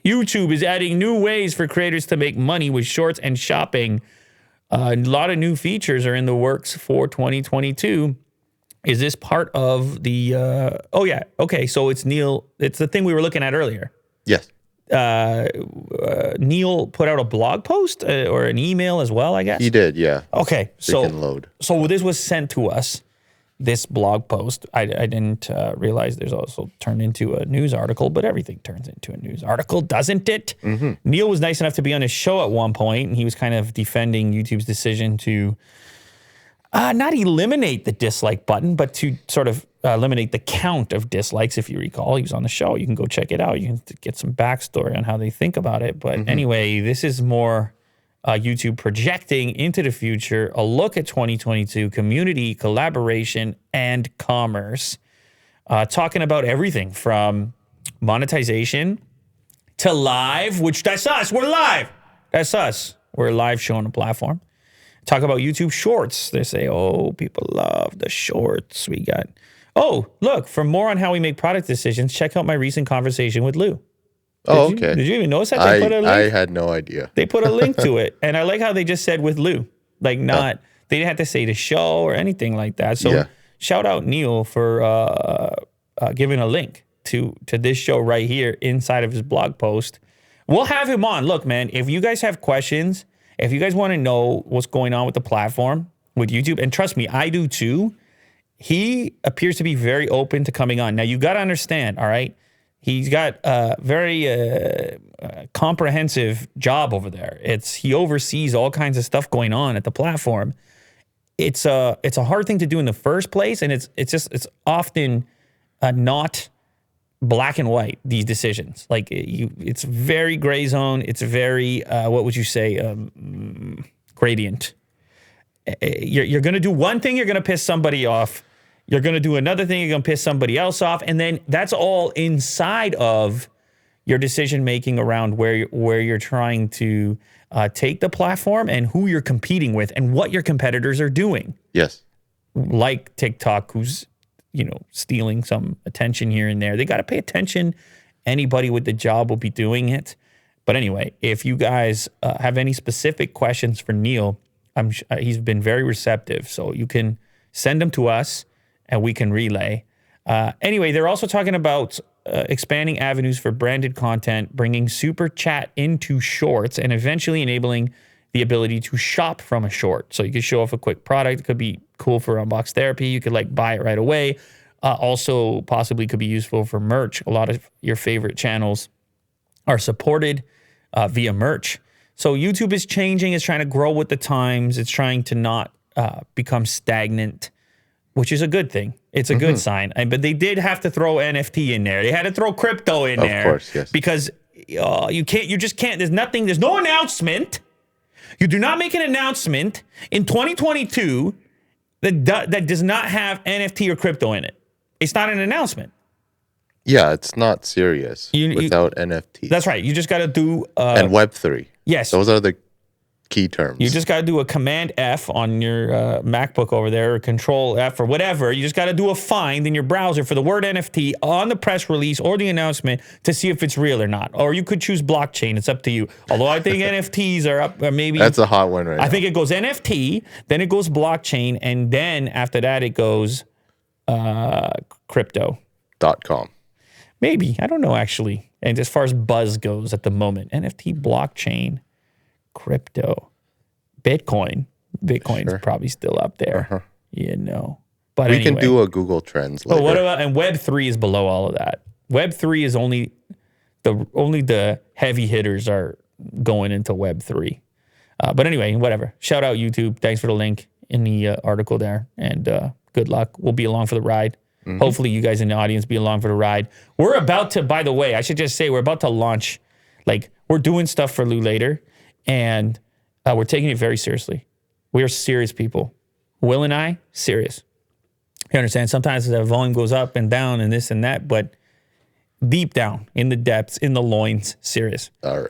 YouTube is adding new ways for creators to make money with shorts and shopping. A lot of new features are in the works for 2022. Is this part of the... oh, yeah. Okay, so it's Neil. It's the thing we were looking at earlier. Yes. Neil put out a blog post or an email as well, I guess? He did, yeah. Okay, They can load. So this was sent to us, this blog post. I didn't realize there's also turned into a news article, but everything turns into a news article, doesn't it? Mm-hmm. Neil was nice enough to be on his show at one point, and he was kind of defending YouTube's decision to not eliminate the dislike button, but to sort of eliminate the count of dislikes, if you recall. He was on the show. You can go check it out. You can get some backstory on how they think about it. But anyway, this is more YouTube projecting into the future, a look at 2022, community, collaboration, and commerce. Talking about everything from monetization to live, which that's us. We're live. That's us. We're a live show on the platform. Talk about YouTube Shorts. They say, oh, people love the shorts. We got... Oh, look, for more on how we make product decisions, check out my recent conversation with Lou. Okay. Did you even notice that? They put a link? I had no idea. They put a link to it. And I like how they just said with Lou. Like they didn't have to say the show or anything like that. So shout out Neil for giving a link to this show right here inside of his blog post. We'll have him on. Look, man, if you guys have questions, if you guys want to know what's going on with the platform, with YouTube, and trust me, I do too, he appears to be very open to coming on. Now, you got to understand, all right? He's got a very comprehensive job over there. He oversees all kinds of stuff going on at the platform. It's a hard thing to do in the first place, and it's often not black and white, these decisions. Like it's very gray zone. It's very what would you say, gradient. You're going to do one thing, you're going to piss somebody off. You're going to do another thing, you're going to piss somebody else off. And then that's all inside of your decision-making around where you're trying to take the platform and who you're competing with and what your competitors are doing. Yes. Like TikTok, who's, stealing some attention here and there. They got to pay attention. Anybody with the job will be doing it. But anyway, if you guys have any specific questions for Neil, he's been very receptive. So you can send them to us and we can relay. Anyway, they're also talking about expanding avenues for branded content, bringing Super Chat into shorts, and eventually enabling the ability to shop from a short. So you could show off a quick product. It could be cool for unbox therapy. You could buy it right away. Also possibly could be useful for merch. A lot of your favorite channels are supported via merch. So YouTube is changing. It's trying to grow with the times. It's trying to not become stagnant, which is a good thing. It's a good sign. But they did have to throw NFT in there. They had to throw crypto in there. Of course, yes. Because you just can't. There's no announcement. You do not make an announcement in 2022 that does not have NFT or crypto in it. It's not an announcement. Yeah, it's not serious without NFTs. That's right. You just got to do... and Web3. Yes. Those are the key terms. You just got to do a Command F on your MacBook over there, or Control F or whatever. You just got to do a find in your browser for the word NFT on the press release or the announcement to see if it's real or not. Or you could choose blockchain. It's up to you. Although I think NFTs are up, or maybe... That's a hot one right now. I think it goes NFT, then it goes blockchain, and then after that it goes crypto.com. Maybe. I don't know, actually. And as far as buzz goes at the moment, NFT, blockchain, crypto, Bitcoin's sure. Probably still up there, But we can do a Google Trends later. But what about, and Web3 is below all of that. Web3 is only the heavy hitters are going into Web3. But anyway, whatever. Shout out YouTube. Thanks for the link in the article there. And good luck. We'll be along for the ride. Hopefully you guys in the audience be along for the ride. We're about to, by the way, I should just say we're about to launch, we're doing stuff for Lou later, and we're taking it very seriously. We are serious people. Will and I, serious. You understand? Sometimes the volume goes up and down and this and that, but deep down, in the depths, in the loins, serious. All right.